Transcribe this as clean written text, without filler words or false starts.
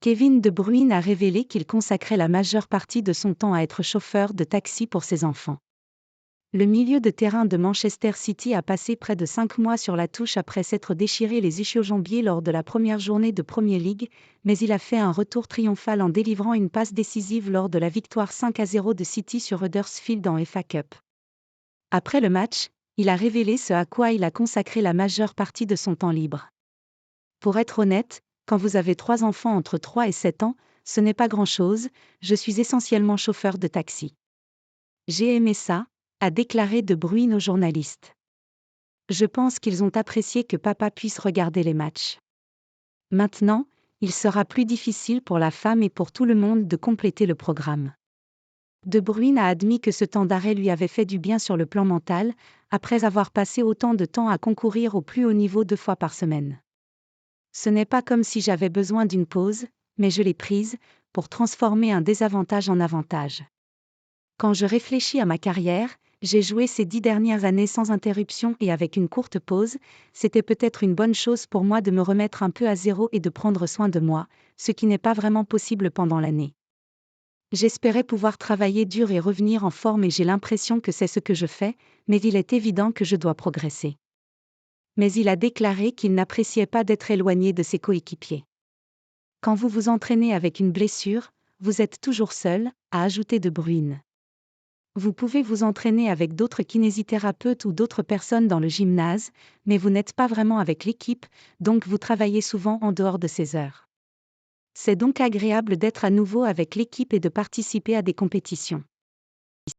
Kevin De Bruyne a révélé qu'il consacrait la majeure partie de son temps à être chauffeur de taxi pour ses enfants. Le milieu de terrain de Manchester City a passé près de 5 mois sur la touche après s'être déchiré les ischio-jambiers lors de la première journée de Premier League, mais il a fait un retour triomphal en délivrant une passe décisive lors de la victoire 5-0 de City sur Huddersfield en FA Cup. Après le match, il a révélé ce à quoi il a consacré la majeure partie de son temps libre. Pour être honnête, quand vous avez 3 enfants entre 3 et 7 ans, ce n'est pas grand-chose, je suis essentiellement chauffeur de taxi. J'ai aimé ça, a déclaré De Bruyne aux journalistes. Je pense qu'ils ont apprécié que papa puisse regarder les matchs. Maintenant, il sera plus difficile pour la femme et pour tout le monde de compléter le programme. De Bruyne a admis que ce temps d'arrêt lui avait fait du bien sur le plan mental, après avoir passé autant de temps à concourir au plus haut niveau 2 fois par semaine. Ce n'est pas comme si j'avais besoin d'une pause, mais je l'ai prise, pour transformer un désavantage en avantage. Quand je réfléchis à ma carrière, j'ai joué ces 10 dernières années sans interruption et avec une courte pause, c'était peut-être une bonne chose pour moi de me remettre un peu à zéro et de prendre soin de moi, ce qui n'est pas vraiment possible pendant l'année. J'espérais pouvoir travailler dur et revenir en forme et j'ai l'impression que c'est ce que je fais, mais il est évident que je dois progresser. Mais il a déclaré qu'il n'appréciait pas d'être éloigné de ses coéquipiers. Quand vous vous entraînez avec une blessure, vous êtes toujours seul, a ajouté De Bruyne. Vous pouvez vous entraîner avec d'autres kinésithérapeutes ou d'autres personnes dans le gymnase, mais vous n'êtes pas vraiment avec l'équipe, donc vous travaillez souvent en dehors de ces heures. C'est donc agréable d'être à nouveau avec l'équipe et de participer à des compétitions.